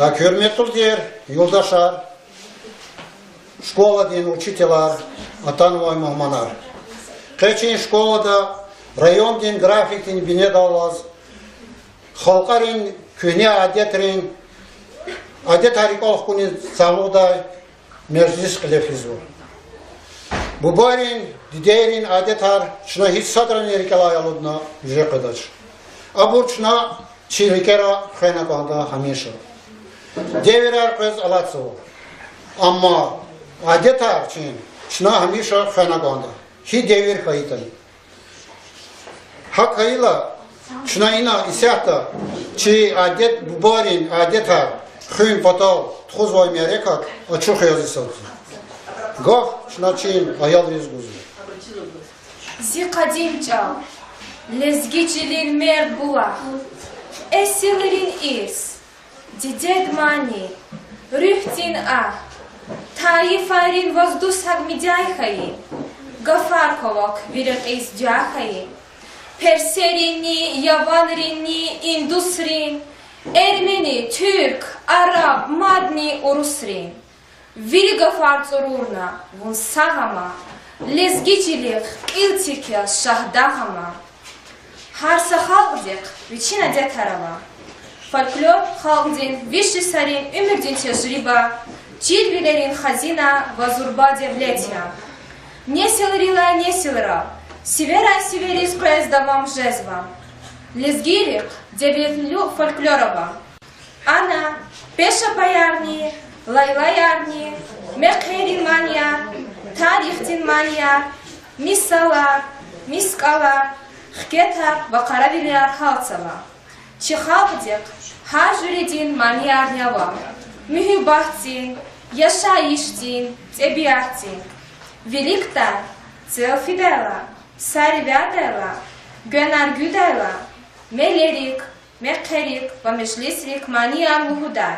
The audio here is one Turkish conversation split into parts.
Hürmetlidir, yoldaşlar, şkola din учителар, atanıvay muhmanar. Keçin şkolada rayon din grafik din bine davaz, halkarin kühne adetrin, adet harikalık kunin savuda meclis kılefiz var. Bu barin, diderin adetar, şuna hiç sadran erikala yaludna yüce kıdaç. Abur şuna çirikera khaynakanda hamişa. Devirer kız alatsı var. Ama adetar için şuna hamişa khaynakanda. Hi devir kayıtay. Hak hayla şuna ina isyahta çi adet bu barin adetar khün patal tuz vay merekat açık yazısı. Gaf şuna çin ayal rizguzu. Zikadimca lezgicilin merbula esirin is didedmani rühtin ah taifarin vazdusak midyayhayi gafarkovak virik izdyayhayi perserini yavanrini indusrin Ermeni, Türk, Arap, Madni, Urusrin Viriga farțururna, vun sagama, lezgicilik, iltikia, şahdahama. Harsa halgdik, viçina detarama. Folklor halgdin, vişli sarin, ümürdin tecrüba, cilvilerin hazina, vazurba devletya. Nesilrila, nesilra, siveriz prezdamam jezvam. Lezgilik, devletlu folkloraba. Ana, peşa payarni, Laylayarni, mekherin manyar, tarihtin manyar, misalar, miskalar, hketar ve karabilyar halsalar. Çıhavdik, hacüredin manyar neva, mühibahtin, yaşayıştin, tebiatin. Veliktar, zelfidela, sarivadela, gönargüdela, melerik, mekherik ve meclisrik manyar vuhudar.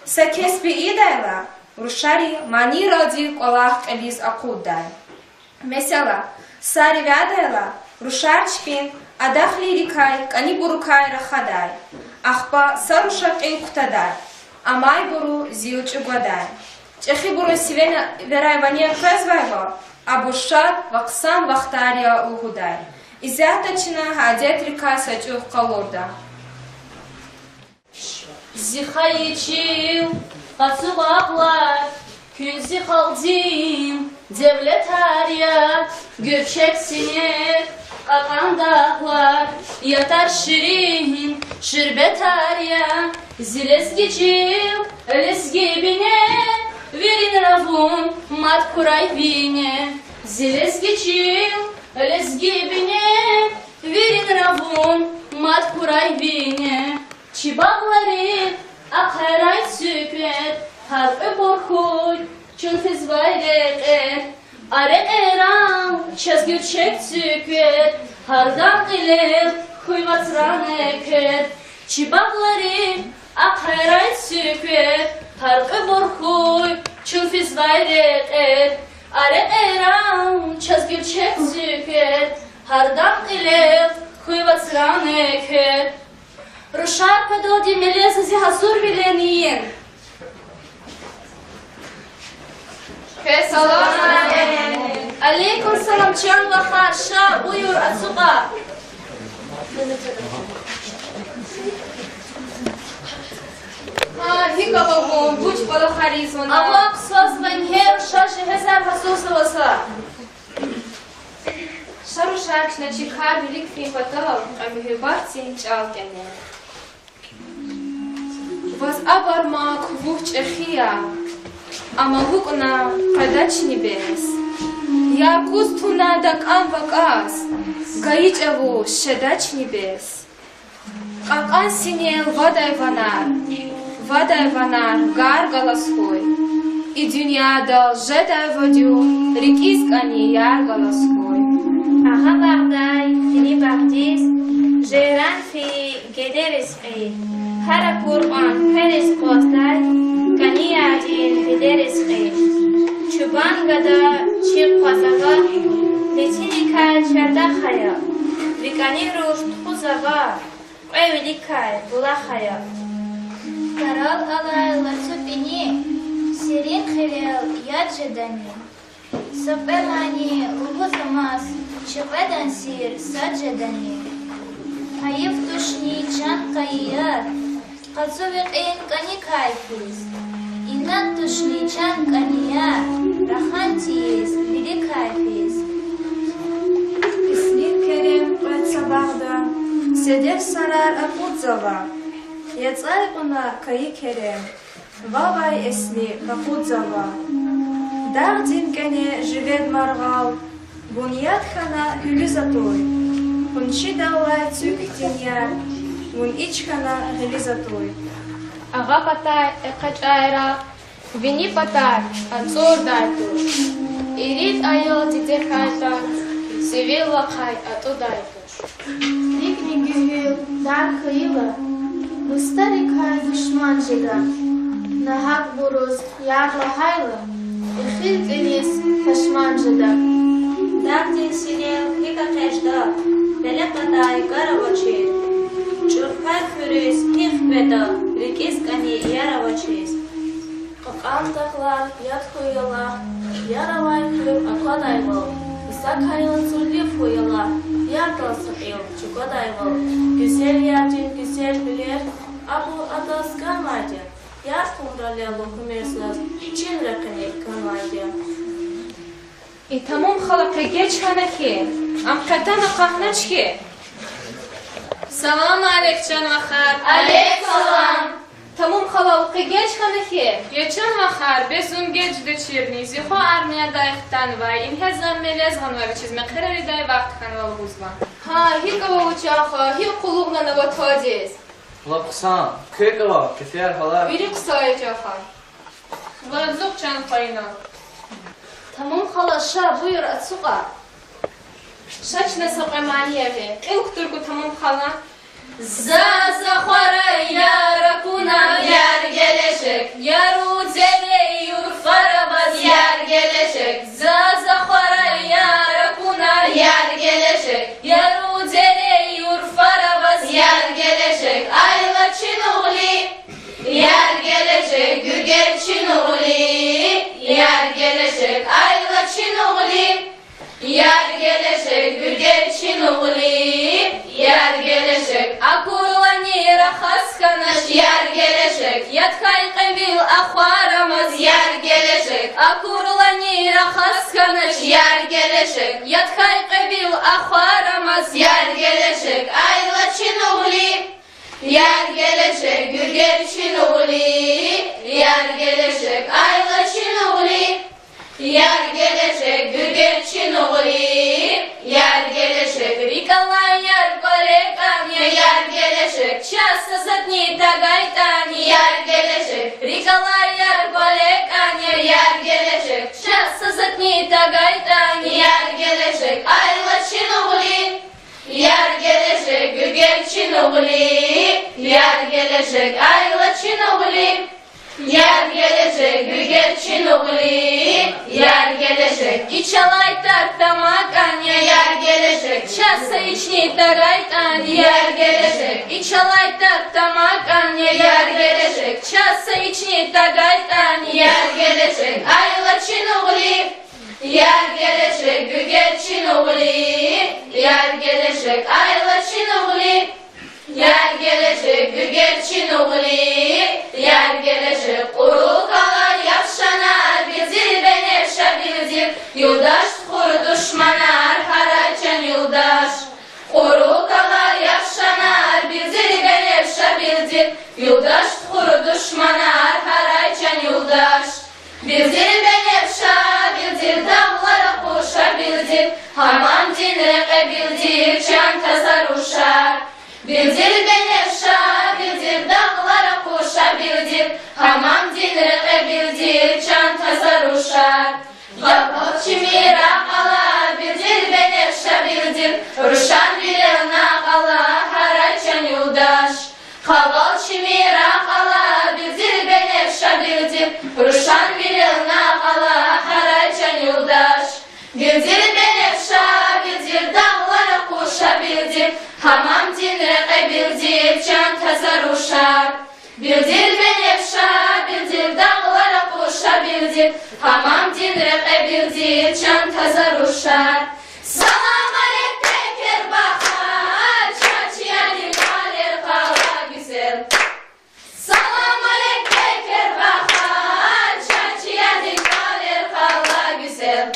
Sakesbi idayla, Ruşari mani radik olaq eliz akuday. Mesela, sarivadayla, Ruşarçpin, adah lirikay, kani burukay rahaday. Ahba saruşak in kutaday. Amay buru zilç ugaday. Çehi buru sivena verayvaniya kazvayva, abuşat vaksan vaktarya uhuday. İzahtaçına hadet rikay saçuh kalurda. Zihayçil, qatıqaqlar, künzi xalcim, devlet hariyat, göçek sinir, qaqan dağlar, yatar şirin, şirbet hariya, zilezgicil, lezgi bine, verin ravun, mat kuray bine, zilezgicil, lezgi bine, verin ravun, mat kuray bine. Çibağları akharay sükret, harp borkuy, çün fizvayret, are eran, çezgürçek sükret, hardan iler, kuyvatran eket. Çibağları akharay sükret, harp borkuy, çün fizvayret, are eran, çezgürçek sükret, hardan iler, kuyvatran eket. Ruşar pedodi melezzi hazur bileniyin. Selam aleyküm selam çan ve harşa buyur asuqa. Hika babam buç bala harizona. Allah qısas ben her şaşı hesab hasusa vasa. Şaruşar kişne çıkar bilik fi fatav amhibatin çalkene. Was aber ma kuvuch echia, ama hukna kadachni bes. Ya kustuna dak anvakas, gaiç avu şedachni bes. Qakan sinel vaday vanar gar galashoy. I dünyada jeday vadyu rikiskani yar galashoy. Aha bagday sini bagdis, jeran fi gederisqi. Her Kur'an peris qostay, kaniyadin fiderisqi. Çuban gada çiq qasava, litini kay çarda khaya. Vikani rush txuzava, qevilikay bula khaya. Тарал алай лацупини, сирин хилел яджедани. Сопелани лугузамас, чеведан сир саджедани. Хаев тушни чан кайяр, кацувик ин кани кайфиз. Инат тушни чан канияр, рахантиз, бири кайфиз. Ислин керем кайцабагда, седев сарар акудзава. Яцай куна каи керем, вавай эсли акудзава. Дагдин кене живет маргал, буньят хана хюлизатой. Хунчи давай цюктиньяр, вун ичхана хюлизатой. Ага патай экачайра, вини патай, ацор дайту. Ирит айо титехайта, сивила кай ату дайтуш. Дикни гюгül дар кыйла, мустари кай душман жида. Нахак буруз ярла хайла, ихил денис пешман жида. Дагдин синел хика кешда, беле патай гаравачир. Чурпай фюрис хих беда, рикис кани яравачис. Какантаклар яд хуяла, яравай кыр акадайвал. Сакайла цулив хуяла, яркал сакил чукадайвал. Güzel yardin güzel bilir, abu adas kanmaydı. Yar kumralyalı hümerslas, çin rakini kanmaydı. Tamam xalqa geç hanaki, am katana qahnachki. Salam aleyk can vaxar. Aleyk salam. Tamam xalqa geç hanaki. Geçen vaxar bezum geç döçirni, zixo armiya dayıqtan vay, inhe zammeliz hanva biçizme qirari day vaqt kanval guzvan. Ha, hi qava uçaxa, hi quluğna navatadiz. Lapsan, kırkıva, keser halar. Biri qısayıcaxa. Vazıq can fayna. Tamam xala şa buyur atsuqa. Şaç nasıl emaniyevi? İlk turku tamam xala. Zaza xora yarakuna yar gelešek, yaru zere yurfarabaz yar gelešek. Zaza xora yarakuna yar gelešek, yaru zere yurfarabaz yar gelešek. Ayla çinugli yar gelešek, gürger çinugli yar gelešek. Ayla çinugli yar gelešek, gürger çinugli yar gelešek. Akurlani rahaskanaş yar gelešek, yatkay qebil akvaramaz yar gelešek. Akurlani rahaskanaş yar gelešek, yatkay qebil akvaramaz yar gelešek. Ayla çinugli yar gelešek, gürger çinugli yar gelešek. Ayla çinugli yar gelešek, gürger çinugli yar gelešek. Rikalay yar kolekan yar gelešek, çasa zatni tagaytan yar gelešek. Rikalay yar kolekan yar gelešek, çasa zatni tagaytan yar gelešek. Ayla çinugli yar gelešek, gürger çinugli yar gelešek. Ayla çinugli yar gelešek, gürger çinugli yar gelešek. İçalay tartamakan yar gelešek, çasa içni tagaytan yar gelešek. İçalay tartamakan yar gelešek, çasa içni tagaytan yar gelešek. Ayla çinugli yar gelešek, gürger çinugli yar gelešek. Ayla çinugli yar gelešek, gürger çinugli yar gelešek. Urukalar yapşanar, bildir benefşa bildir. Yoldaş kuru düşmanar, harayçan yoldaş. Urukalar yapşanar, bildir benefşa bildir. Yoldaş kuru düşmanar, harayçan yoldaş. Bildir benefşa bildir, dağlara koşa bildir. Hamam dinreke bildir, can tazaruşar. Bildir benefşa bildir, dağlara koşa bildir. Hamam dinreke bildir, can tazaruşar. Yapal çimira ala bildir benefşa bildir. Ruşan bilirna ala harayçan yoldaş. Kaval çimira ala bildir benefşa bildir. Ruşan bilirna ala harayçan yoldaş. Bildir benefşa bildir, dağlara koşa bildir. Hamam dinreke bildir, can tazaruşar. Bildir Tamam din reqebildir çan taza ruşar. Salam alek teker bakar, çaçiyanin kalir kala güzel. Salam alek teker bakar, çaçiyanin kalir kala güzel.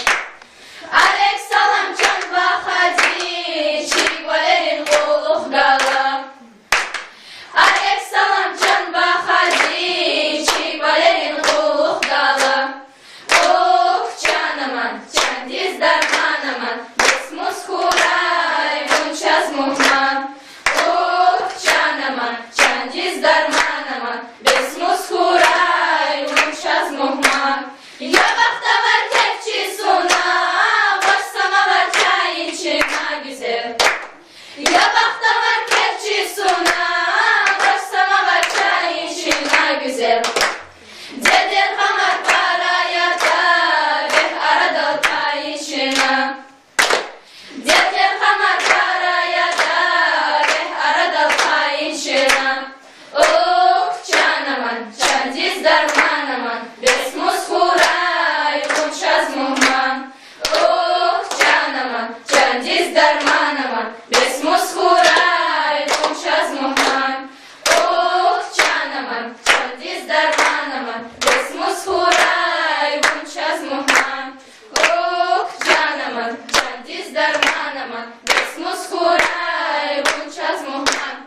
Alek salam can bakadi, çigolerin kuluh gala. Alek salam can bakadi, çigolerin kuluh gala. Oh canaman, can diz darmanaman, besmus kuray, bunçaz muhman. Oh canaman, can diz darmanaman, besmus kuray, bunçaz muhman. Ya bakta var kepçi suna, başsama var çayın çıkma güzel. Ya bakta var kepçi suna, başsama var çayın çıkma güzel. Deder hamar paraya da, beh arada tayın çıkma. Deder hamar paraya da, beh arada tayın çıkma. Oh canaman, can diz darmanaman, besmus kuray, bunçaz muhman. Oh canaman, can diz darmanaman, besmus kuray, bunçaz muhman. Oh canaman, can diz darmanaman, besmus kuray, bunçaz muhman. Oh canaman, can diz darmanaman, besmus kuray, bunçaz muhman.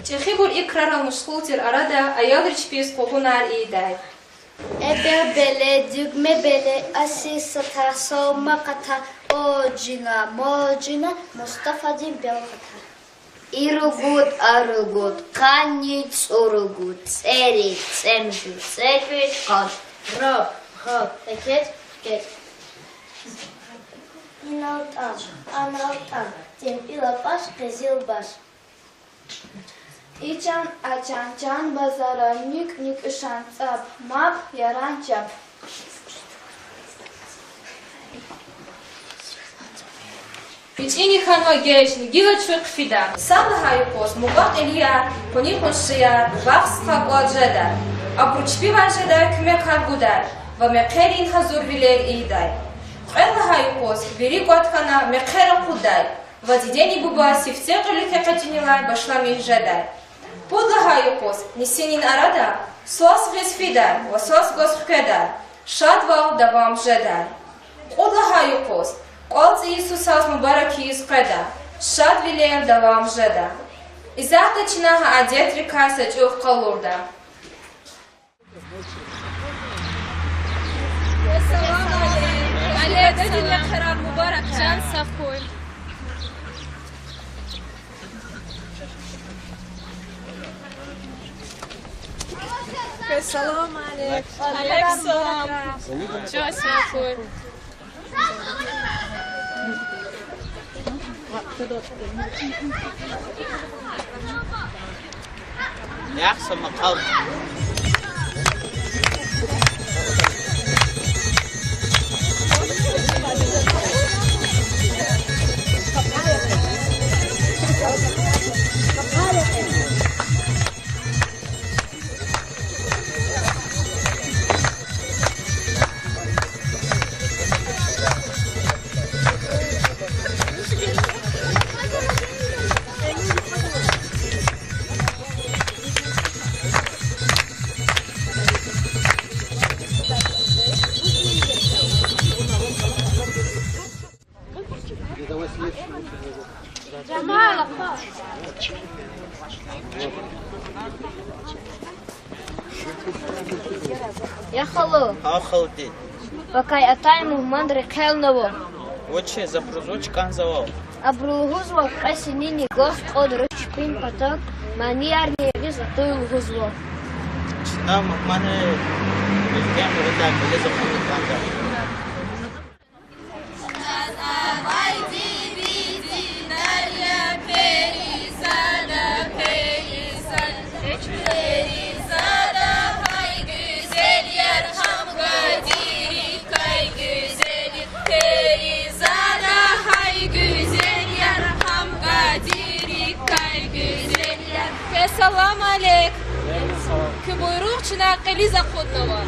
Чехи бур икрара мушхултир арада аялрич пис кохунар идай. Ebe bele, düğme bele, asisa taso makata, ojina, mojina, Mustafa'cığım belkata. İrugut, arugut, kanyiç, urugut, seri, semzi, sefi, kal, rob, hop, geç, geç. İnaltan, analtan, tempilabaş, gezilbaş. İçan açan can bazara nük nük ışan tsap map yaran çap. Печенье ханва гешни, гила чвек фида. Сабла хайкос, мугат элияр, пони хошияр, вахс хакладжедар. Абручпи варжедар, кме каргудар. Ва мекерин хазур вилер идай. Элла хайкос, вери гуатхана, мекера кудай. Ва дидени буба сифте кылыке катинилай, башла михжедар. Подла хайкос, несенин арада, суас гесфидар, ва суас госхкедар. Шадвал давам жедар. Подла хайкос, Qalc Iisusas mübarek izqeda, şad vileyem davam jeda. İzahda çinaha adet rikaysa çuh qalurda. Aleyhisselam. Karar mübarek. Can saf koy. Selamun aleyküm. Aleyküm. Can saf koy. يحسن مقال Я халу. Ахалдин. Вакай атайму мандре келново. Очи запрузуч канзавал. Абрулгузва касинини гост од ручпин патак маниарни визатулгузво. Нам мане билгем руда колеза канза. Selam aleyk. که بایروق چنه قلیز خود نوار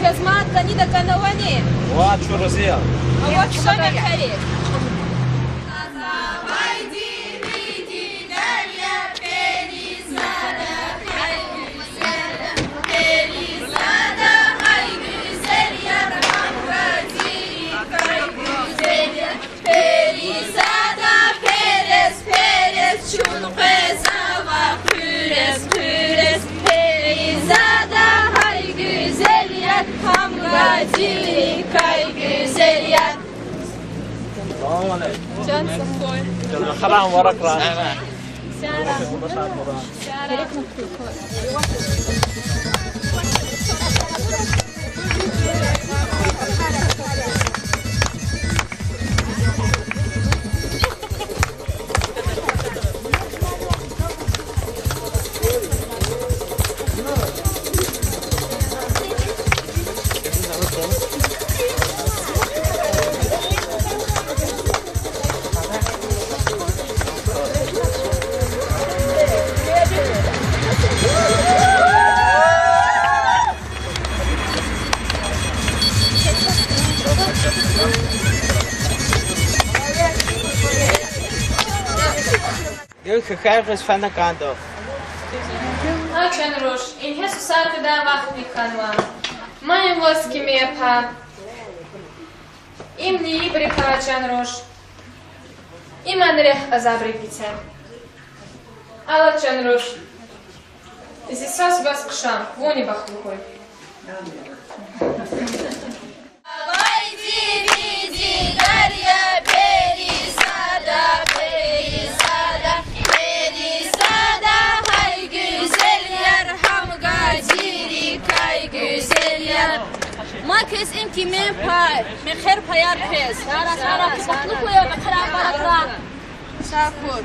خدمت دنی دکنوانی وات شو رزيا آواز شما خرید خلعن وراك راح Diyor ki herkes fena kandı. آچن روش این حس سر در وقت میکنم من این واس که میپا این نی بری پاچن روش این من ریخ ازابری بیتم الا چن روش ازی ساس باس قشام وونی بخلو کوی ما کس این کی من پای من خیر پیار کس سارا سارا بخلو کوی و مخرا برا ساکور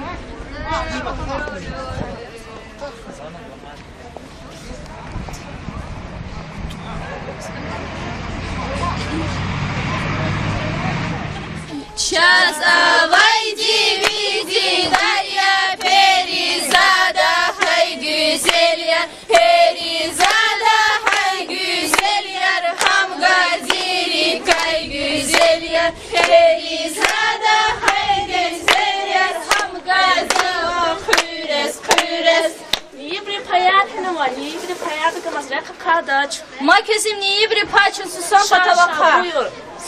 Час авайди види дарья перизада хай güzeller перизада хай güzeller ham gadiri kay güzeller перизада хай güzeller ham gadiri khures khures Нибри паятна ва нибри паятна камазрак кадач ма кесим нибри пачин сусан патаваха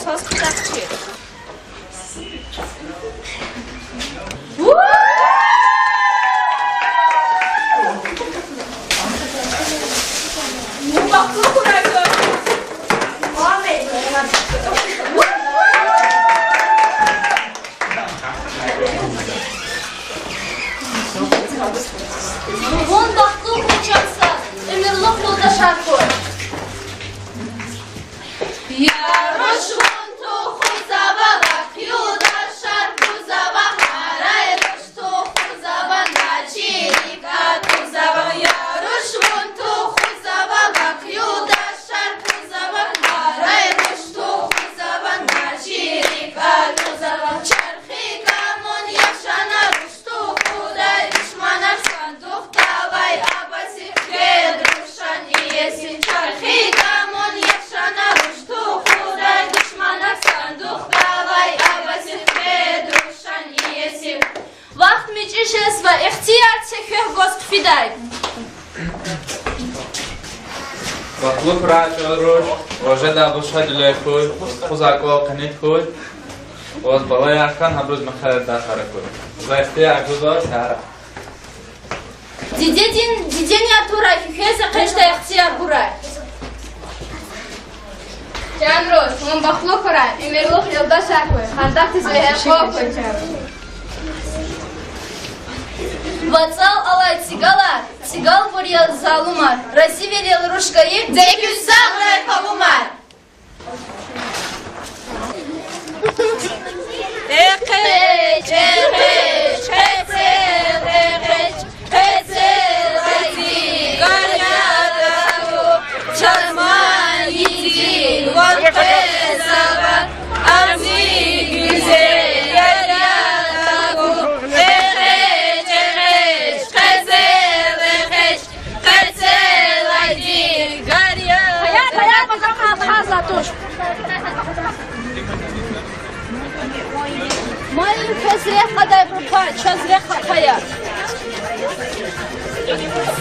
сос кадачи Вон бахлы учатся, эмерлок молдашар кой. Ярош вон туху забалак, юдашар кузабах, арай рош туху заба начирика кузаба. Ярош вон туху забалак, юдашар кузабах, арай рош туху заба начирика кузаба. Чархи камон яшана рош туху дай душманар сандух давай абаси кедрушан иеси. Чархи камон яшана рош туху дай душманар сандух давай абаси кедрушан иеси. Вақт мичишес ва ихтияр цехех госк фидай مطلوب راجع روش وجد أبو شهد اللي يخوي خزاق واقنيت خوي وز بالله يعرفان هبروز مخالد داخل خوي زي اختيار جزء سعره Диден я турай, хеса кешта ихтияр бурай جان روش من بخلو کرای امروز یلدا شکوی خندق تیزه خوب کنچم Вацал алай цигала, цигал бурья залумар Раси велел рушка Deyip Zeküs Sağlar Kavumar. Ekeç, ekeç, ketzel, ekeç, ketzel, haydi, garyada, çarman yiğidin, vakte zavar, amzi güzel, yaryada, ekeç, ekeç, ketzel, ekeç, ketzel, haydi, garyada. Hayat, bakalım hazla tuş. Malum kesre kadar rupa, çözre kapaya.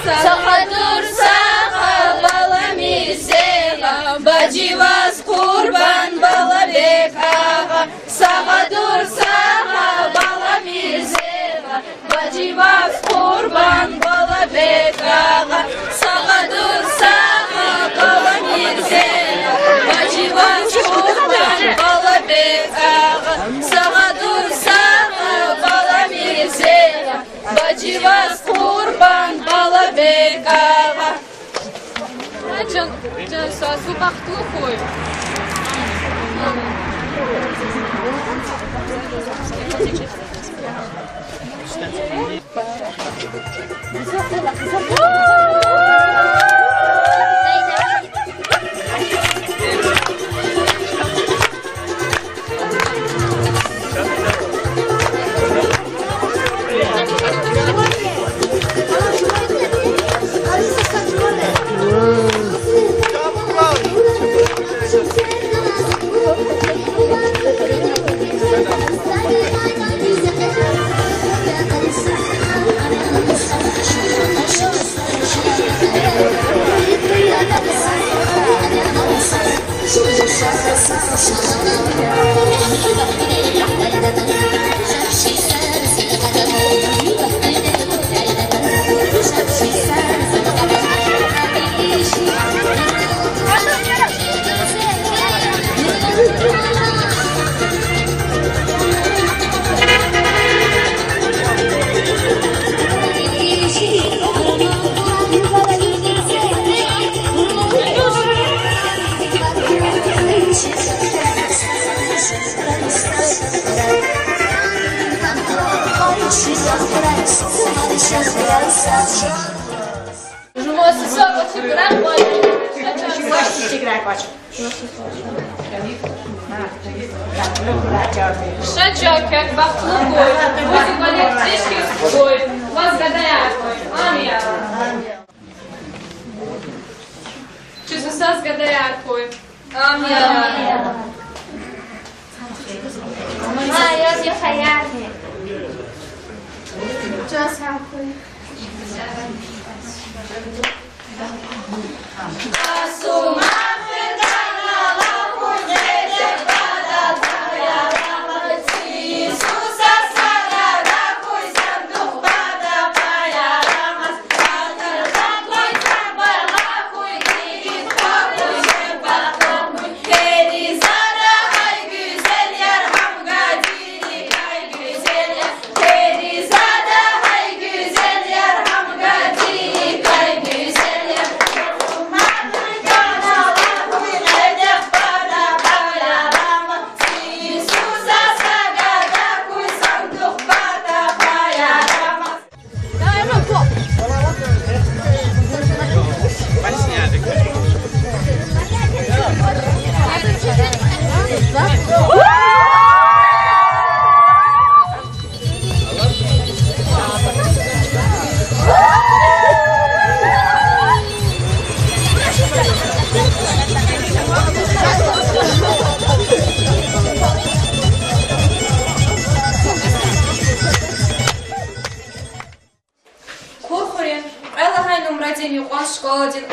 Sağa dur sağa, bala mirsela, bacivaz kurban, bala bekağa. Sağa dur sağa, bala mirsela, bacivaz kurban, bala bekağa. Sağa dur sağa, bala mirsela, bacivaz kurban, bala bekağa. Sağa dur sağa, bala mirsela, bacivaz kurban, bala bekağa. Can sözü baktı koy. Шачок, бахлукой, вызывали птички с собой, возгадая, амия. Чудеса с гадаяркой, амия. Майя Зихаяхи. Часахуй. Асума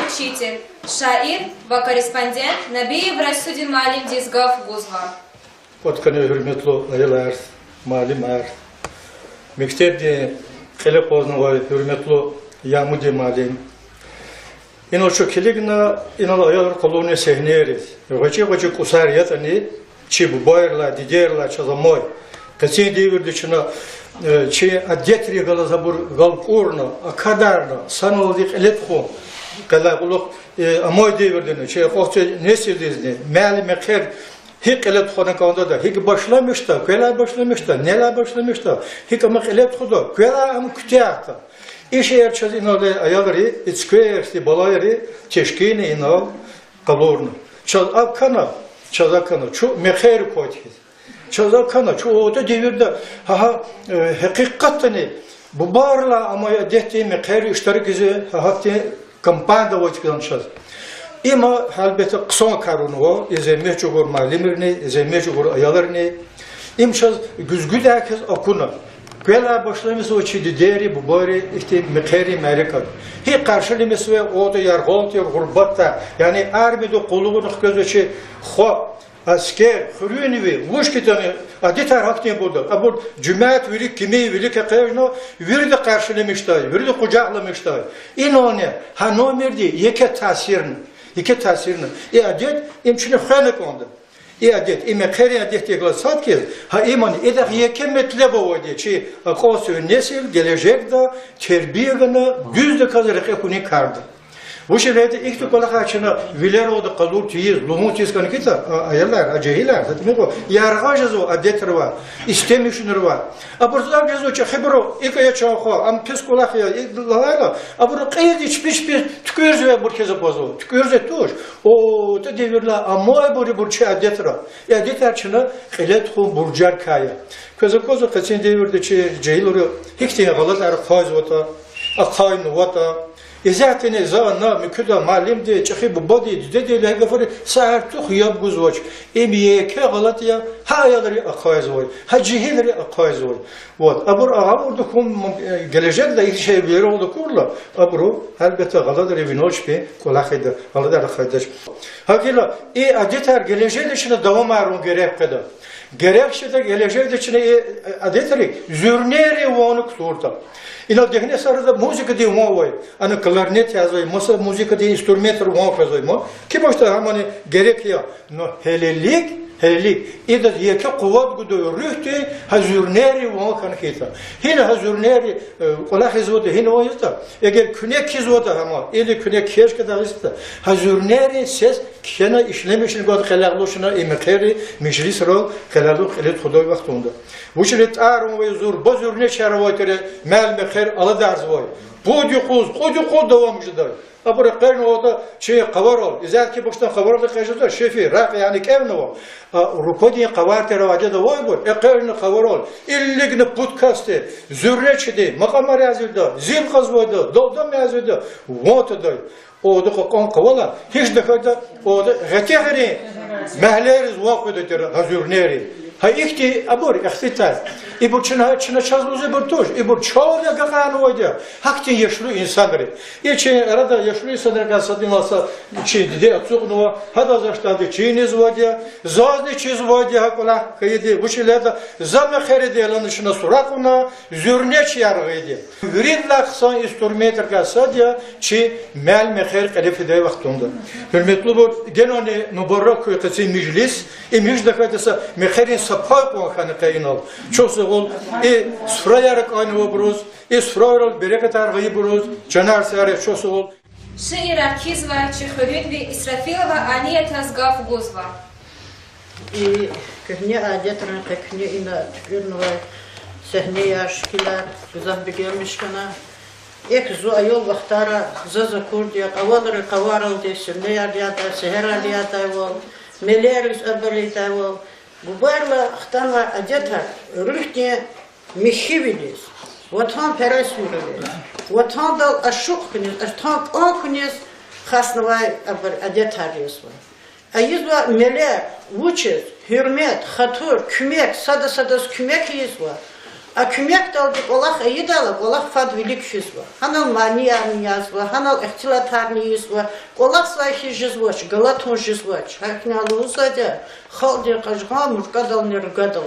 учитель, шаир ва корреспондент Набиев Расудин Малим Дизгов вузга. Отканы hürmetli ayılar, malimler, mektepte kele poznavay hürmetli yamudi malim. İno şu keligna ino ayılar koloni sehneriz. Vaçı kusariyat ani çi boyarla digerla çazamoy. Kaçın devirdi şuna çi adetri galazabur galkurna akadarna sanodik eletxo Kala uluk amoy devirdiğini, şey kohça ne sildiğini, mali mekher hik elet xona kanda da, hik başlamış da, kela başlamış da, neler başlamış da, hik amak elet xoda, kela am küteyakta. İş eğer çöz inalı ayaları, içköyersi balayları, teşkini inal kalorunu. Çöz akana, çöz akana, çu mekher koytiz. Çöz akana, çu o da devirde, hakikatini, bu barla ama dehti mekher iştarik izi, kampanya vaktinden çöz. İma halbette kısa karunu o, izemeh çukur malimini, izemeh çukur ayalarını, imşaz güzgü herkes akuna. Kela başlaması o çidi deri bu böyle işte mekeri melikat. Hi karşılaması ve o da yargılat ya gurbatta. Yani arbede koluğunu gözüçi xo asker xürünü ve vuşkitanı adetler hakkında burada. Abur cemaat veli kimi veli kakayno veri de karşılamıştı, veri de kucaklamıştı. İnone hanomerdi yeke tasirini. İki tasirini. Adet imçini xanak onda. Adet mekeri adet diye saat kez. Ha iman edek yeke metlebe o diye. Çi kosu nesil gelecekte terbiyene yüzde kadar ekuni kardı. Bu şeylerde ilk tukalak açına viler oda kalur tiyiz, lumu tiyiz kanı kita ayarlar, acahiler. Zaten bu yargacız o adetler var, istemişler var. Aburlar biz o çabro, ilk ya çağho, am psikolog ya, layla. Abur kaydı hiçbir tükürüz ve burkeze bozu, tükürüz tuş. O da devirler ama bu burçı adetler. Adetler çına kılet xu burcar kaya. Kozu kaçın devirde çi cahilleri hiç diye galat arxaz vata, akayın vata. İzzetine zana müküda malim de çıkı bu body de de gafır saat tu xiyab guzvaç emiyeke galatya hayaları akayız var hacihileri akayız var vat abur ağam kum gelecek de iki şey bir oldu kurla aburu elbette galadır vinoç be kolakida galadır xaydaş hakila adeter gelecek içine devam arun gerek kadar gerekse de gelecek içine adetleri zürneri onu kurta İna dehne sarıda müzik diye mu var. Ana klarnet yazıyor, masa müzik diye instrumental mu yazıyor mu? Ki başta hemen gerek ya. No helelik. İda yeke kuvvet gudu rühti hazurneri mu kan kita. Hina hazurneri kola hizvoda hina o yasta. Eğer künek hizvoda ama eli künek keşke da yasta. Hazurneri ses kena işlemişin gudu khalaqluşuna emekeri meclis rol khalaqlu khalit xudoy vaxtunda. Bu şiret arım ve zur bazurne şaravatere mal mekher ala darz var. Bu diquz davamıdır. Abura qarn oda şey qavarol. İzaki baştan qavarol qajda şefi raq yani kevno. Rupodi qavar teravaca da var bu. Qarn qavarol. İlligni podcast'te zürreçdi, maqamar yazıldı, zil qazvadı, doldam yazıldı. Votoda oda qoqon qavala. Hiç dakada oda gatehri mahleriz vaqıdır hazurneri. Ha ihti abur ihtitar. İbur çına çazmızı burtuş. İbur çoğuya gaqan oydu. Hakti yaşlı insanları. İçin arada yaşlı insanlar kalsadın olsa çi de atsuqnu hada zaştadı çiniz vadiya. Zazni çiz vadiya hakla kaydı. Bu şeylerde zamme xeride yalanışına surakuna zürneç yargıydı. Yuridla qsan instrumentler kalsadı çi mal mexer qalifide vaxtunda. Hürmetli bu genone mübarek qısı meclis. Müjdekatsa mexerin sapaq o xanqayınal. Çok ol sfrayarak aynı obruz, sfrayarak bereket argıyı buruz, canar sare çok ol. Şiir akiz ve çiğhürün ve İsrafil ve aniyet azgaf guzva. Kühne adetren kühne ina tükürün ve sehne yaşkiler güzel bir gelmiş kana. Ek zu ayol vaxtara zaza kurdiya qavaları qavarıl desin ne yariyata seher aliyata vol melerus abalita vol. Bu barla xtanva adetar rühte mihivilis. Vatan perasmirilis. Vatan dal aşuq kuniz, ashtan on kuniz xasnavay adetar yesva. Ayizva meler, vuçiz, hürmet, xatur, kümek, sadas kümek yesva. A kümek daldık olaq ayıdalık, olaq fadvilik yesva. Hanal maniyarni yazva, hanal ihtilatarni yesva. Olaq svayhi jizvaç, galatun jizvaç. Haknalı uzada, xaldi qajğa murqadal nergadal.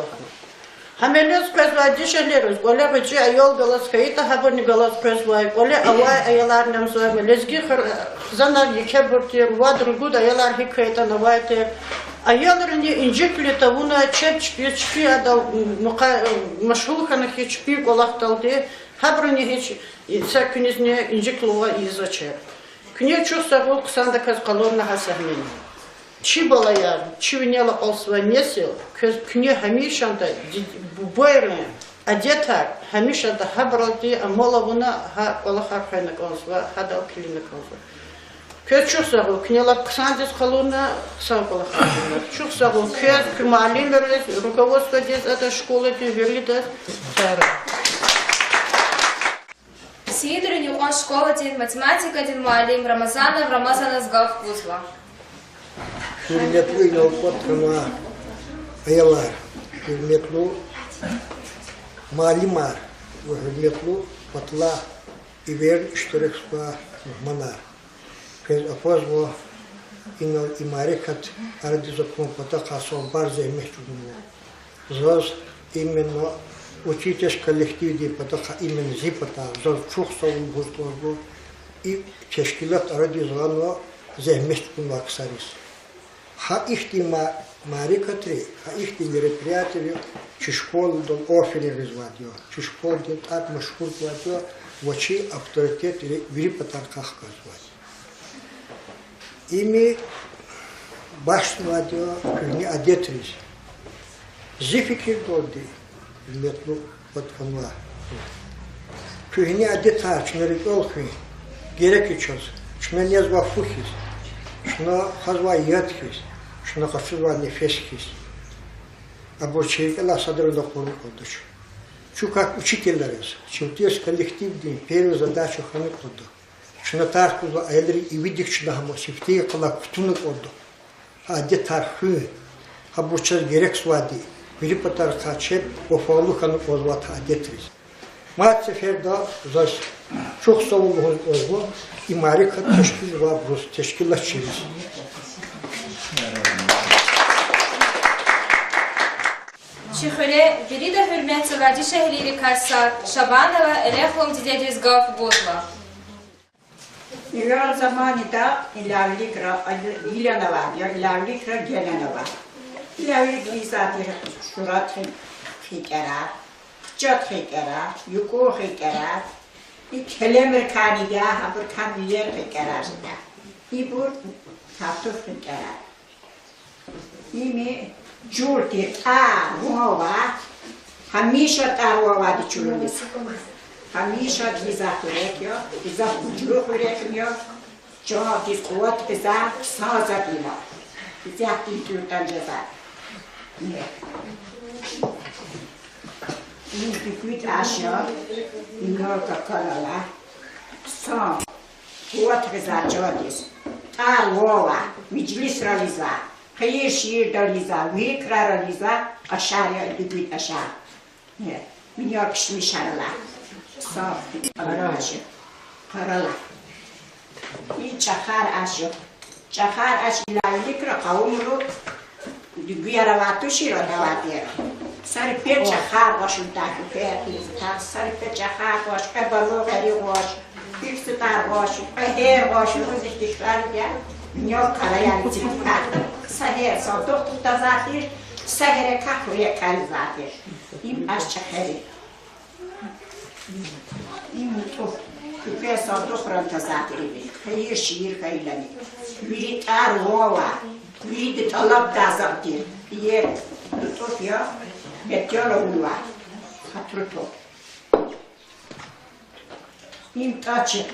Hamelez prezvay dişeleriz. Ola bıcı ayol galas kayıta haberni galas prezvay. Ola avay ayalar namzvay. Lezgi zanar yeke burtir. Vadr gud ayalar hikayta navayter. Ayaların incikli tavuna çepçpi adal maşhulkana hiçbir olaq daldı. Haberni hiç sakınizne incikli ova izaçer. Күне çok sağol kısanda kız kalorna hasahmeni. Çi balayar, çi vinela olsva nesil, küne hamişanda bu bayram adettar hamişanda habraldi amola buna ha ola harfayna olsva hada okilina olsva. Köz çok sağol, küneler kısandız kalorna sağol harfayna. Çok sağol, köz kümalimler, rukovodство dez ata şkola verli de tara. Сидорин юган школа дин математика дин муалим Рамазана сгав вузла. Hürmetli yolpatına ayalar, hürmetli malimar ve hürmetli patla iver iştirakçılar muhmanar. Kez apazvo inal imarikat ardı zakon pata kasol barze mehçudunu. Zaz imенно учитесь коллектив депутата именно зипата за чухсовым бузлозло и тешкилат ради звано земестку максарис. Ха ихти марикатри, ха ихти мероприятия, чи школу дом офери развадио, чи школу дом так машхур вадио, вочи авторитет вири патарках казвать. Ими башни вадио, кюни адетрис. Зификир долди. Метлу подканва. Кюхни адетар, чнерик олхи, герекичоз, чна незва фухис, чна хазва ядхис, чна хашува нефесхис. Обучение садры доктору кодыч. Чу как учитель чутес коллектив день, первую задачу ханы коду. Чна тарку за элри и видик чна хамо сифтия кала ктуну коду. Адетар хы, обучение герек свади. Biri patar kaçıp o faulu kanı ozvat adetriz. Mat seferde zas çok savunduğumuz ozvu imari kat teşkil var Rus teşkilatçıyız. Şehre biri de hürmet vadi şehri karsa şabanda ve elehlom didediz gaf bozla. İler zamanı da ilerlikra ilana var ya ilerlikra gelene var. İlavrik lisatı şurat hikara, çat hikara, yuko hikara, kelemir kaniya, habur kaniyer hikara zida. İbur tatuf hikara. İmi jurti ruhava, hamişa ruhava di çululis. Hamişa dizat ürekiyor, dizat ucuru ürekmiyor, çoğu diz kuvvet bize sağzat ima. Dizat iltürten cezat. این بکویت اشیا اینا که کلالا سام قوت بزرجادیست تا واوا مجلس را لیزا خیلی شیر را لیزا ویک را لیزا اشار یا بکویت اشار منیا کشمی شرلا سام اشیا کلالا این چخار اشیا لایلیک را قوم رو Güyaravatı şirodavatı. Sarı peça har başım takı pertiz. Sarı peça har baş, ebalı gari baş, fiksutar baş, her baş, özdeştikler ya. Yok karayan çıkar. Saher sadık da zaten sahere kakıya kal zaten. İm aşçakari. İm mutlu. Küpe sadık ranta zaten. Hayır şiir kaylani. Virit arvova. Vidi talab dazabdir. Yer tutup ya, metiyor uva. Hatruto. İm taçı.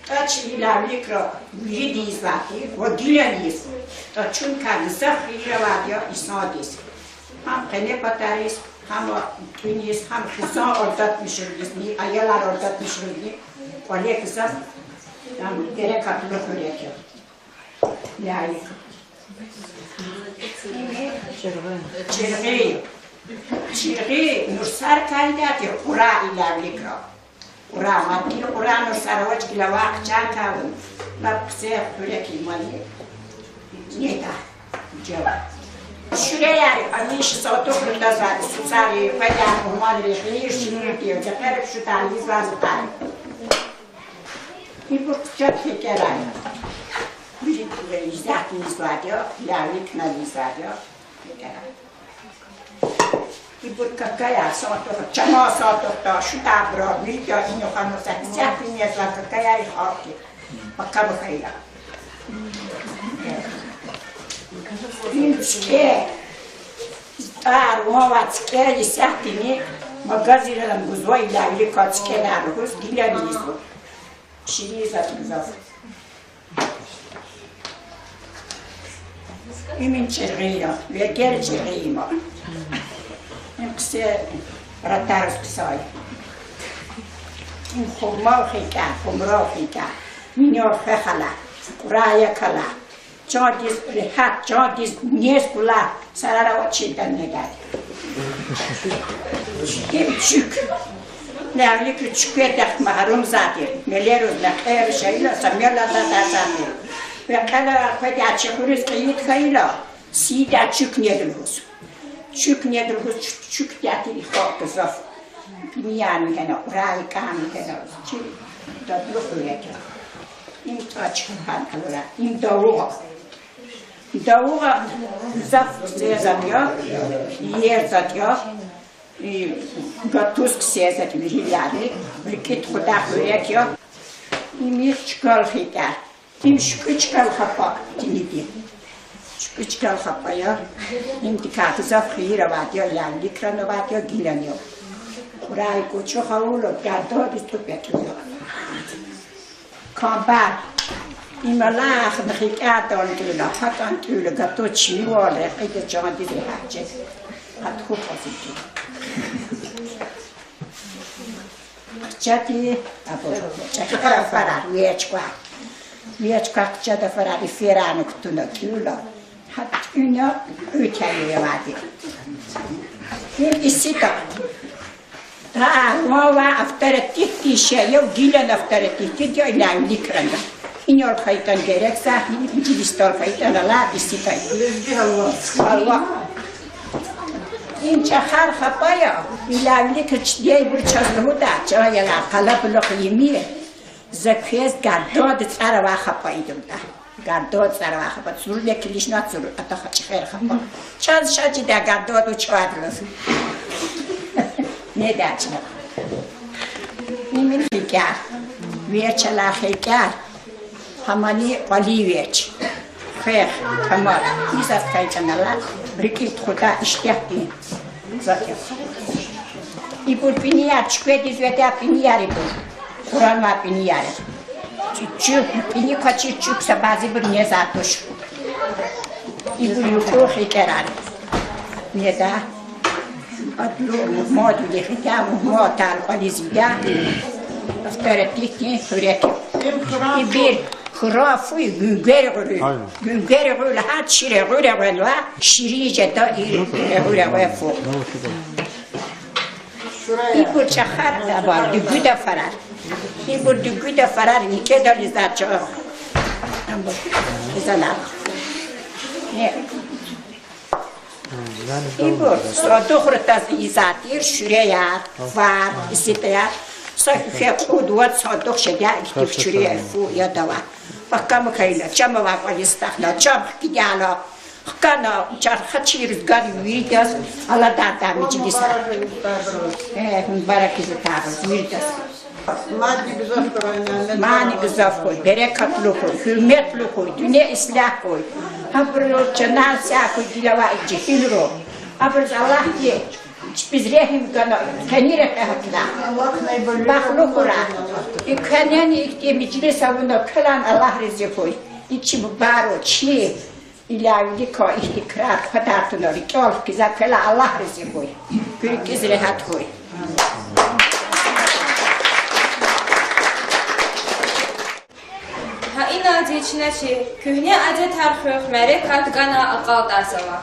Taçı ilavlikro vidi izlati, o dileniz. Taçun kanısa hıyravadya isnadis. Ham kene pataris, ham tünis, ham kısa ortatmışırız ni, ayalar ortatmışırız ni. Öyle kısa, gerek atılır öyle. Yani. Çirgi nursar kandidat ya ura ilavlikro. Ura maddi ura nursar hoç kila vakçan kavun. Lapse böyle kimali. Neta. Cevap. Şuraya ani şu saatokunda zaten susari veya muhalif bir şunu diyor. Zafer şu tane izlazıtar. İbu çok hikaye. Bir izah izlediyor, lavlik ne izlediyor. И вот какая сатуха, чама сатуха, что добро, видите, не хануса, всякий не знаю, какая их арки, пока выходила. Принцке, мовацке, десятыми, магазином гузой, для великоцке, на ругус, для визу. Шири затрузов. Именно черрия, вегер черрима. Все ратарский сай. Хумалхика, хумрохика, миньорхала, раякала. Чодис рехат, чодис нескула, сарара очидан негай. Чик. Лявлик чукетах махарум задир. Мелерус нахер шайла, самела да задир. Векала хотя чекурис каит хайла, сида чук недрус. Чук недрус, чук тятили хокзов. Пиньян гена, рай кам гена, чук да блокуете. Им тач ханкала, им дауга. Дауга зав сезамя, езатя. И готовк сезат вилияли, рикит худа хуетя. И мирчкал хита. Им шкучкал хапа, тинити. Шкучкал хапа я. Им тикаты завхировать я, ликрановать я, гиляньо. Урай кучу хауло, пядо диступету я. Камбар. Им аллах нахикат антула, хат антула, гато чиволе, это чама дизрихаче. Хат хупасити. Чати, чати фара, вечква. Вечква чата фара ди ферано ктуна кюла. Хат уня утяевати. Исита. Мова авторитет тише, гилен авторитет, я ляю ликрана. Иньор хайтан герекса, дистор хайтан ала исита. Халва. این چهار خپایا میلاولی که چیه برچاز نهوده چرا یه قلب لقیمیه زکیز گرداد سر و خپایی دوده گرداد سر و خپا سرور یکیلیش نه سرور اتا خچی خیر خپا چند شاچی ده گرداد و چواد لسو نه ده چه نیمین خیکر ویچلا خیکر همانی قلی ویچ خیر کمال نیز از خیچن الله بریکیت خدا اشتیاقی زاکر ای بود پینیار چکوی دیزویده پینیاری بود قرآن ما پینیاره چوک پینی کچی چوک سبازی بود نیزاتوش ای بود یکو خیکرار نیده ادلو مادولی خیکر مادال قلی زیده افتارتیکی خورکی ای بیر خرافوی گنگری غول هات شیر غول غولوا شیری جدا غول غوفو ای بود چخار دبار دگودا فرار ای بود دگودا فرار نیکه داری زد چه ام بود زنم نه ای بود صادق رو تازی زدیر شوره یار فار استیار صحیح خود وقت صادق شده اکتیف شوره فو یا دوا فکم کایلا چم واقعی استخلا چم کیالا کنا چار خچی رزگاری ویدیاس الله دادا میچیدی سر برکت تابس ویدیاس مانی گذاف کوی برکت لوکوی حرمت لوکوی دنیا اصلاح کوی هبرو چنان ساکوی دیلوا جهیل رو ابرز الله یه بزرگیم کنا کنیره کهاتلا مخلوق را این کنیانی که مجلس اونا کلان الله رزق کوی ایچی بارو چی ایلاوی که احتکار خداتوناری که آل کیزا کلا الله رزق کوی کلی کیز رهات کوی ها اینا دیچنه چی کهنی adetار خوخ مره کاتگانا اقال داسوا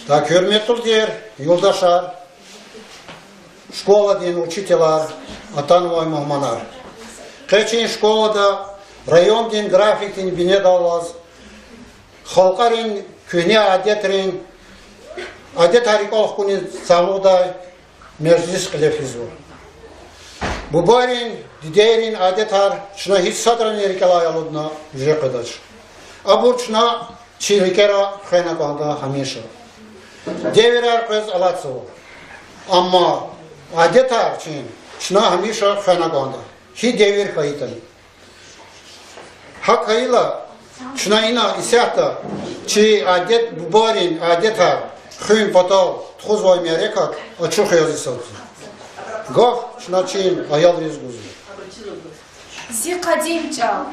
Так, hürmetliler, yoldaşlar, школа ден учителар, атанывай маманар. Keçin şkolada rayon din grafik din bine dalaz, halkarın köhne adetlerin adet harikalık kuni savuğda meclis kılefizu. Bu barin diderin adetar şuna hiç sadran yerikala yaludna yüce kıdaç. Abur şuna çirikera kaynakanda hamişa. Devirer kız alatsı. Ama adetar için şuna hamişa kaynakanda. Hi devir kayıtın. Hak hayla şuna ina isahta çi adet bu barin adetar Хын потал тхуз вай мерекак açık yazısı. Gaf şuna çin ayal rezguzu. Zi kadimca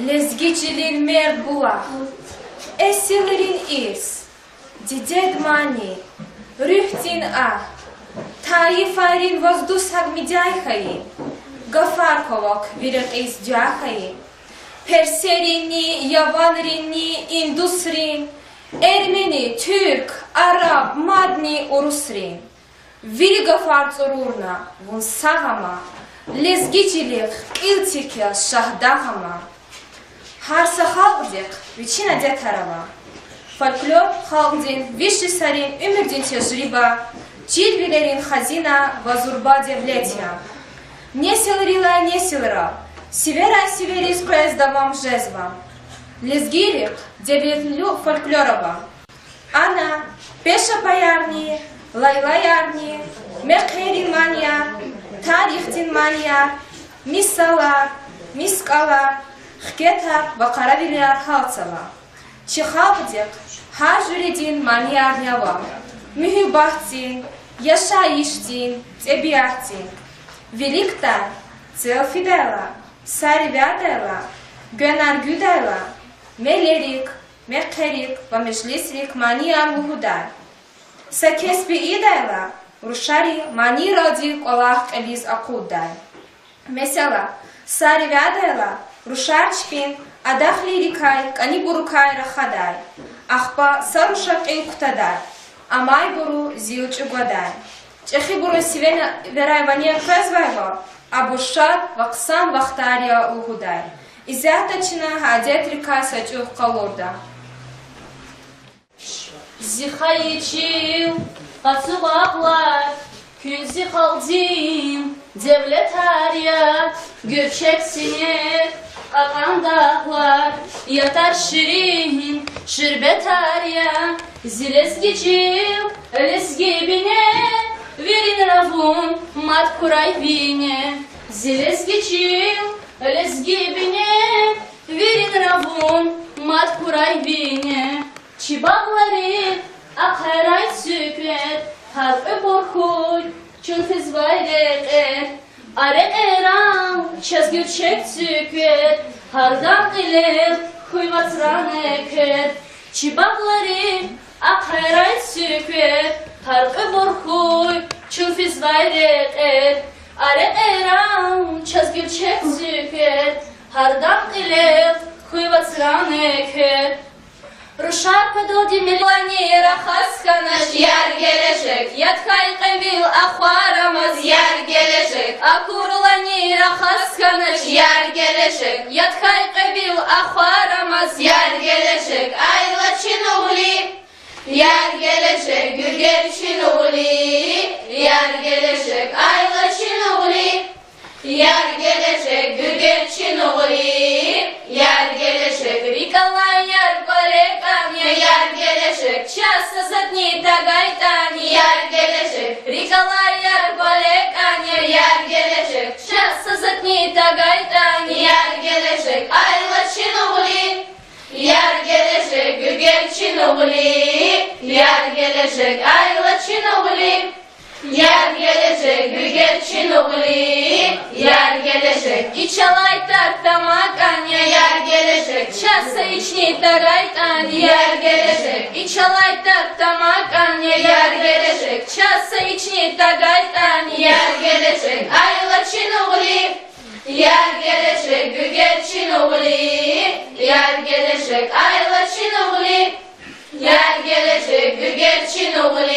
lezgicilin merbuah esillerin is dided mani rühtin ah taifarin vazdushag midyayhayin gafarkovak virek izdyayhayin perserini yavanrini indusrin Ermeni, Türk, Arap, Madni, Urusrin. Vilga fartzorurna, vun sagama, lezgicilik, iltikya, şahdahama. Harsa halgdik, viçina detarava. Folklor halgdin, vişli sarin, ümirdin tecrüba, cilvilerin hazina, vazurba devletya. Nesilrila, nesilra, siveriz koezdavam jezvam. Лезгирик, девятлю фольклорова. Она, пеша паярни, лайлаярни, мехерин мания, тарихтин мания, мисалар, мискалар, хкета, вакаравилиар халцала. Чихалдик, хажуредин маньярнява. Мюхюбахтин, яшаиштин, тебиахтин. Великта, целфидела, сарвядела, Gönargüdayla, melerik, mekkerik ve meclisrik maniya muhudar. Sakesbi idayla, ruşari mani radik olak eliz akuday. Mesela, sarivadayla, ruşarçpin, adah lirikay, kani burukay rahaday. Ahpa saruşak ilkutaday, amay buru zilç ugoday. Çehi buru sivena verayvaniya kazvayva, abuşat vaksan vaktariya uhuday. İzahtaçına adet rikasa çok kalorda. Zihayçil, atıvaklar, kün zihaldim, devlet arya, göçek sinek, akan dağlar, yatar şirin, şirbet arya, zilezgicil, lezgibine, verin ravun, mat kuray vine, zilezgicil, Lezgibine, verin ravun, mat kuray bine. Çibağları, akharay sükret, harp borkuy, çunfiz vayret. Are eran, çezgürçek sükret, hardan iler, huyvatran eket. Çibağları, akharay sükret, harp borkuy, çunfiz vayret. Are eran, çezgürçek sükret, hardan ilet, huyvatsran eket. Ruşar pedodi milani rahaskanaş yer gelecek, yatkay kavil ahvaramaz yer gelecek. Akurulani rahaskanaş yer gelecek, yatkay kavil ahvaramaz yer gelecek. Ayla çinuli. Yer gelecek, gürgerçin oğli, yer gelecek, aylaçin oğli. Yer gelecek, gürgerçin oğli, yer gelecek, rikalan yer kolekanya, yer gelecek, çası zatni tagaytan, yer gelecek, rikalan yer kolekanya, yer gelecek, çası zatni tagaytan, yer gelecek, aylaçin oğli. Yer gelecek, gürgerçin oğlu, yer gelecek, aylaçin oğlu. Yer gelecek, gürgerçin oğlu, yer gelecek. İçalay tartamak anya, yer gelecek. Çasa içni tagaytan, yer gelecek. İçalay tartamak anya, yer gelecek. Çasa içni tagaytan, yer gelecek. Aylaçin oğlu. Yer gelecek, gürgerçin oğlu, yer gelecek, aylaçin oğlu. Yer gelecek, gürgerçin oğlu,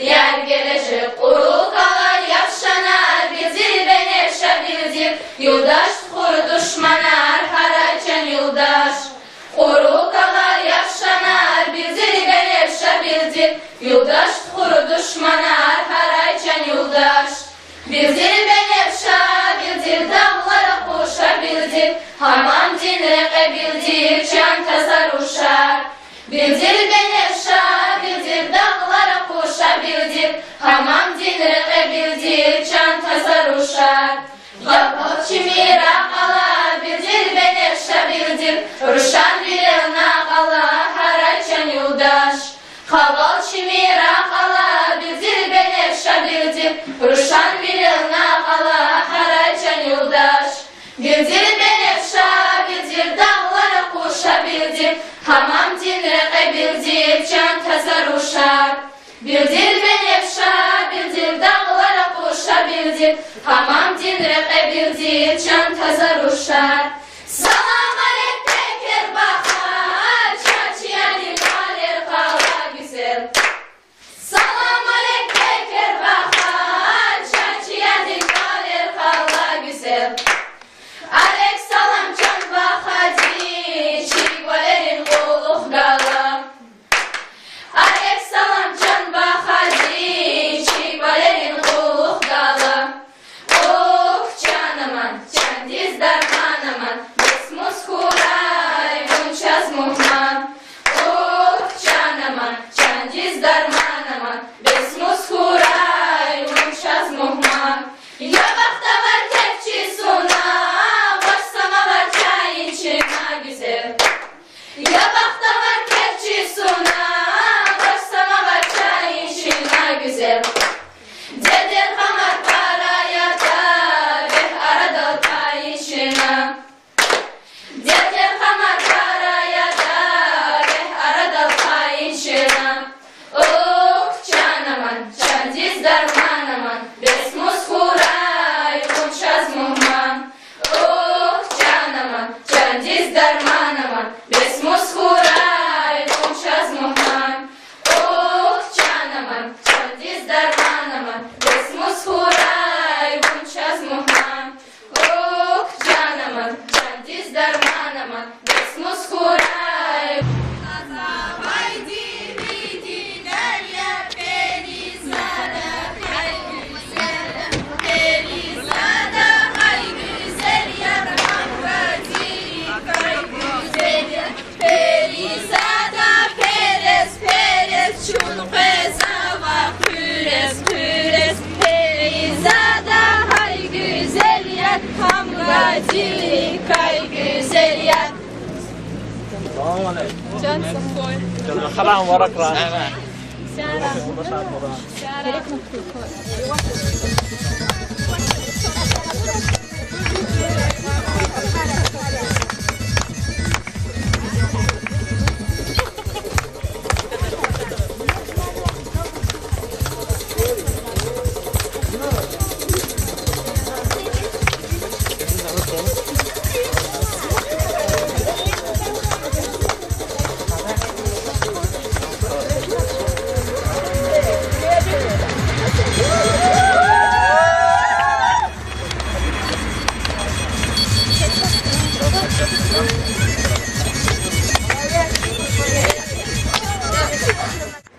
yer gelecek. Urukalar yapşanar, bizir bener şabildir. Yoldaş kuru düşmanar, haraçan yoldaş. Urukalar yapşanar, Hamam dinrek bildir can tazaruşar. Bildir benefşa, bildir dağlara koşa bildir. Hamam dinrek bildir can tazaruşar. Yapal çimira qala, bildir benefşa bildir. Ruşan bilirna qala, haraçan yoldaş. Xaval çimira qala, bildir benefşa bildir. Ruşan bilirna qala, haraçan yoldaş. Bildir benefşa, bildir dağlara koşa bildir. Hamam dinrek bildir can tazaruşar. Bildir benefşa, bildir dağlara koşa bildir. Hamam dinrek bildir can tazaruşar. Salam aleyk teker bakar, çaçıya dimaler kala güzel. Salam aleyk teker bakar, çaçıya dimaler kala güzel. Aleyk salam can bakadi, çigvalerin kuluh galam. Aleyk salam can bakadi, çigvalerin kuluh galam. Oh canaman, can diz darmanaman, besmus kuray, bunçaz muhman. Oh canaman, can diz darmanaman, besmus kuray, bunçaz muhman. Ya bakta var kepçi suna, başsama var çayın çina güzel. Ya bakta var kepçi suna, başsama var çayın çina güzel. Dedir kamar paraya da, beh arada tayın çina. Dedir kamar paraya da, beh arada tayın çina. Oh canaman, can diz darmanaman, besmus kuray, bunçaz muhman. Oh canaman, can diz darmanaman, besmus kuray, bunçaz muhman. Oh canaman, can diz darmanaman, besmus kuray, bunçaz muhman. Oh canaman, can diz darmanaman, besmus kuray. خلعهم وراك راح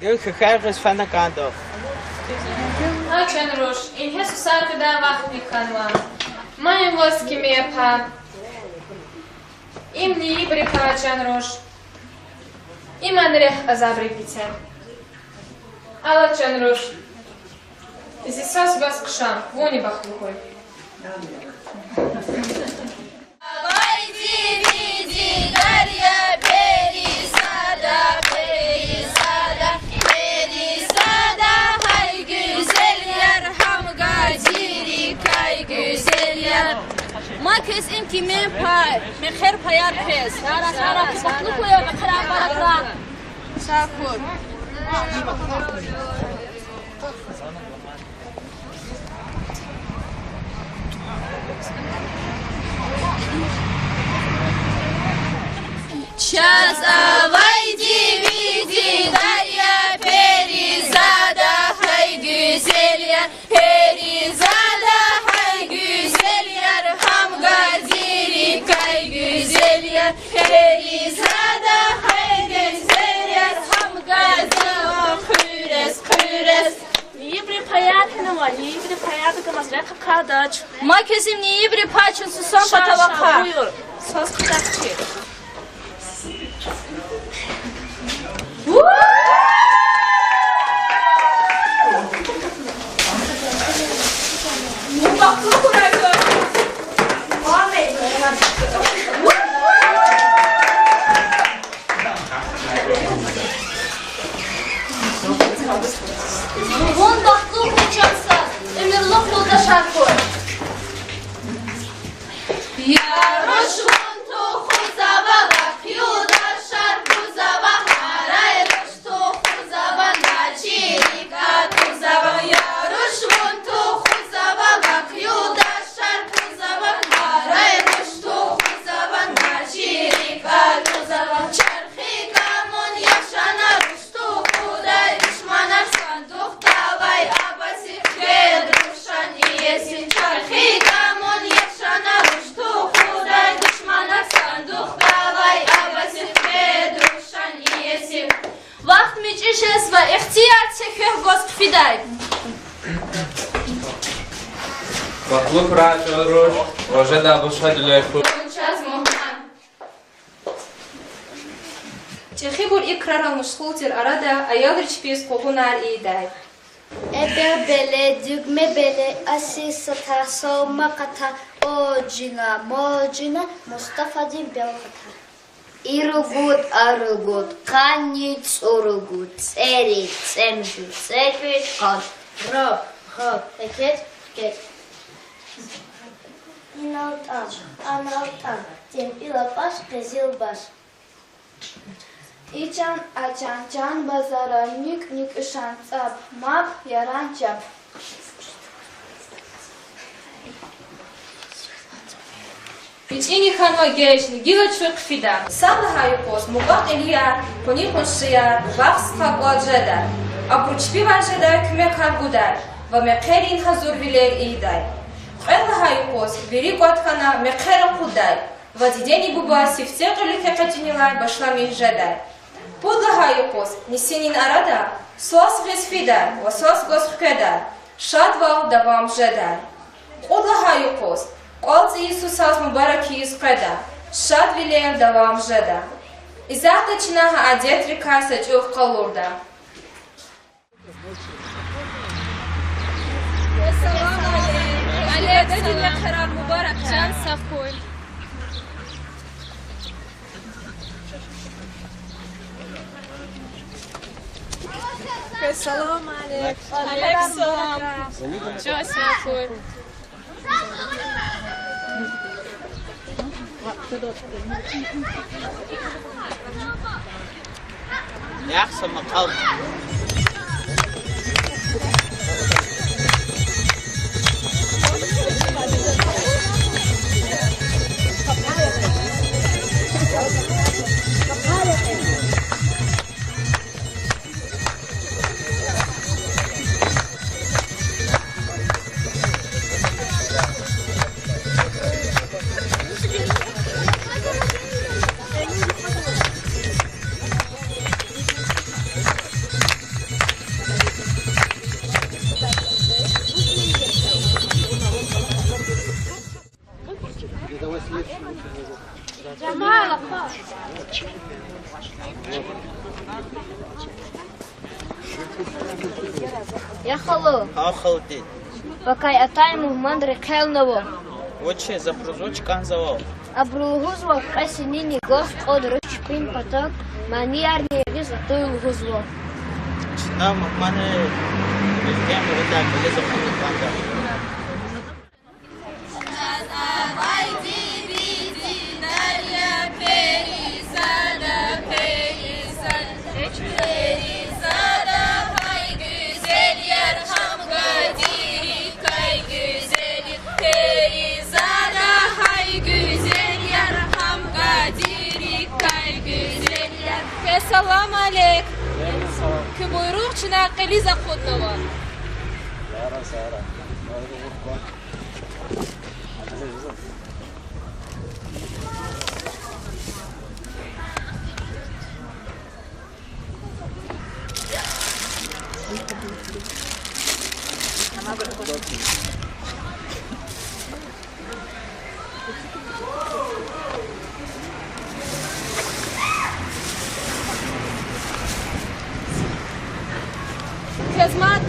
Gel خیرش فن کندو. هاچن روش این حس سر کده وقت میکنم. من واس کی میپا. این نی بری پاچن روش. این من ره ازابری پیتم. آلا چن روش. Изи сас бас кшам, вони бахлухой. ما كيس إنكي من باي من خير بايار كيس سارة سارة بطلق ويا بكرة بركة ساكور Сейчас авайди види дарья перезада хай güzelya перезада хай güzelya ham газири кай güzelya перезада хай güzelya ham газири хурес хурес Ибри приятно, ибри приятно, как мазряка кадач. Мы кизим не ибри пачин сусам потавака. Söz kıtakçı. Baklı kurardı. Вон baklı kuracaksa, ömürlük yolda şarkı. Yaroş tu khuzaba bakyuda şarkı zaba haray roş tu khuzaba nachirika tu zaba yaroş tu khuzaba bakyuda şarkı zaba haray roş tu khuzaba nachirika tu zaba çarxika mon yaşana roş tu khuday düşmanar sanduq davay abasi kedruşan iyesin çarxika mon yaşana roş tu khuday düşmanar sanduq davay abasi kedruşan iyesin Vakt mecişes ve ihtiyar çekeh gosk fiday. Baklı kuraço roş, roje da boşa dilekul. Çaz muhman Çexi bul ikrara muşkultir arada ayalır çipiz kokunar iyiday Ebe bele, düğme bele, asisata, soğuma kata, ocina, mocina, Mustafa din belkata. İrugut, arugut, kanit, urugut, tseri, tsemju, tsekvi, kan, rob, hop, peket, get. İnaltan, analtan, tempila baş, gezil baş. İçan, açan, can, bazara, nük, nük, ışan, tsap, map, yaran, çap. Печенье ханва гешни, гила чук фида. Сала хайкос, мугат элияр, пони хошияр, вакс хагоджедар. Абручпи ванжедар, кме хагудар. Ва мекерин хазур вилер идай. Элла хайкос, вери гуатхана, мекера кудай. Ва дидени буба сифте гулике катинилай, башла михжедар. Пудла хайкос, нисенин арада, сос гесфидар, ва сос госхкедар. Шадвал давам жедар. Пудла хайкос, Qolc Iisusas mübarek yizqeda, şad vileyem davam jeda. İzahda çinaha adet rikaysa çuh qalurda. Aleyda dinle karar mübarek. Can saf koy. Selamun aleyküm. Aleyküm. Can saf koy. Yaxşı maqal. Я халу. Халди. Покай атайму мандре келново. Оче запрузуч канзаво. Абрулгузво касинини гост од ручпин поток. Маниарни визатуил гузво. Нам мане билгем рода колезо канда. Selam aleyk. Ki buyruk çına qeliza xudnava. Sara sara.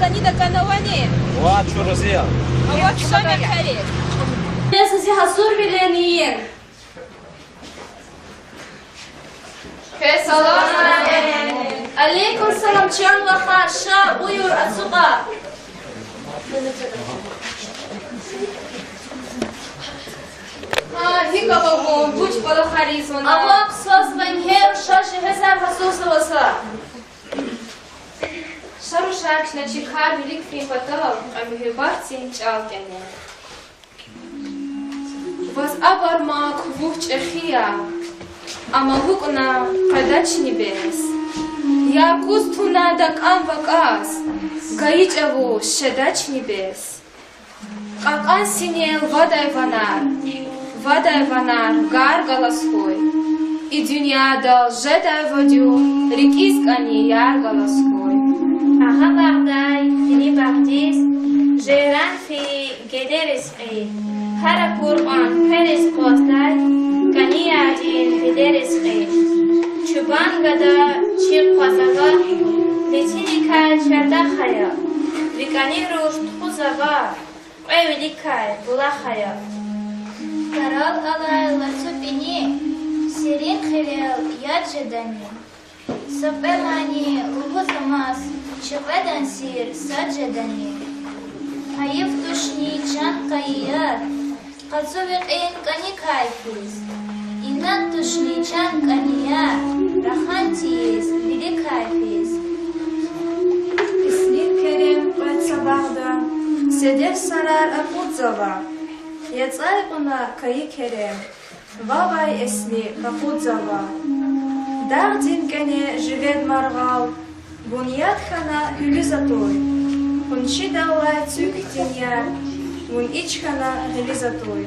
كنيدا كنواني وات شو رزيا أوك شامي كريم ناس زي حصور بلانيين سلام عليكم السلام شان وخار شا بيور السقا هيك بابا بوش بلا خريزونا أبوك صوص من هير شاش هزار حسوس وصا شارو شاركش نچيكار بليك في فتاة أمي هبارتين چالتني بس أبر ما كوفوش أخيا أما هوكنا قداتشني بس يا كوستونا دك أم بكاس قايج أبو شداتشني بس قاقان سينيل Vaday vanar gar galashoy. I dünyada jeday vodyu rikiskani yar galashoy. Aha bagday, dini bagdis, jeran fi gederis qi. Hara Kur'an peris qostay, kani adin gederis qi. Chuban gada chir qasava, litini kay sharda khaya. Vikani rusht khuzava, qevili kay bula khaya. Karal alay latupini, sirin khilal yad jedani. Sabelani ubuzamas, çöpeden sir sadjedani. Hayıf duşni can kayiyat, kazuvik en kani kayfiz. İnat duşni can kaniya, rahantiyiz, bili kayfiz. İslim kerim qat sabahda, sedef sarar apudzava. Yatsay buna kayı kerem, vavay esli kapudzava. Dağdin kene jived margal, bunyat kana hülizatoy. Hunşi davay tük tinyar, bun iç kana hülizatoy.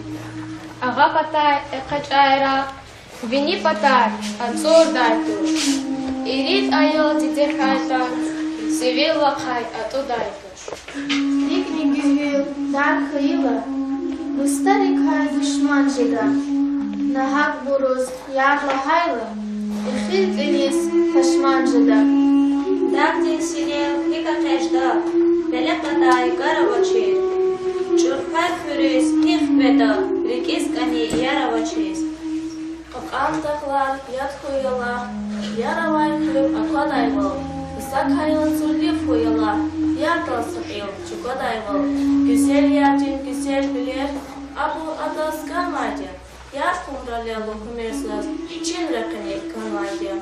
Ağa patay ekaç ayra, vini patay atzor daytu. İrit ayol dide kayta, sevil vakay atu daytu. Dikni güvül dar kıyıla, Mıstari kay düşman jeda. Nahak buruz yarla hayla, İxil deniz taşman jeda. Dağdin sinel hika keşda, bele patay garavaçir. Çurpar fürüz tih beda, rikiz kani yaravaçiz. Qaqam taqlar yat koyala, yaravay kıyıp akadayval. Isak hayıl zırlif koyala, yartal sıqil çukodayval. Güzel yardin güzel bilir, abu adas kalmaydı. Yar kumralyalım kumersaz, çin rakını kalmaydı.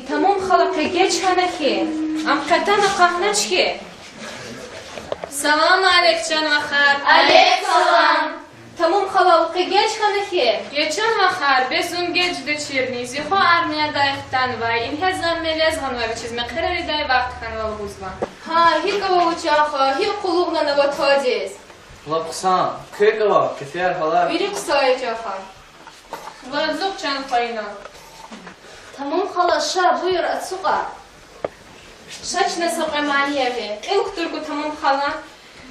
تمام خلق geç hanaki. Am katana qahnaçki. Salam aleyk can vaxar. Aleyk salam. Tamam xalq geç hanaki. Geçen vaxar bezum geç de çirni. Zixo armiya dayxtan vay. In hazam melez hanvar çizme qirari day vaqt kanval buzvan. Ha, hi qavo uçaxa, hi quluqna navatadiz. Laqsan, kekava, kefiyar hala. Biri qısaya çaxa. Vazuk can fayna. Tamam hala şa buyur atsuqa. Şaç nasıl amaliye ve. İlk turku tamam hala.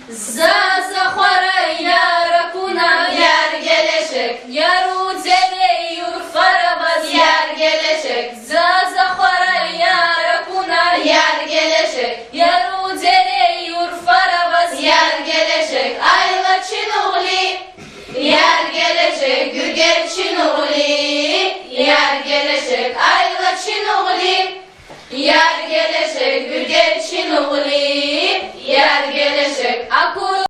Zaza khara yar kuna yar geleshek yaru zeri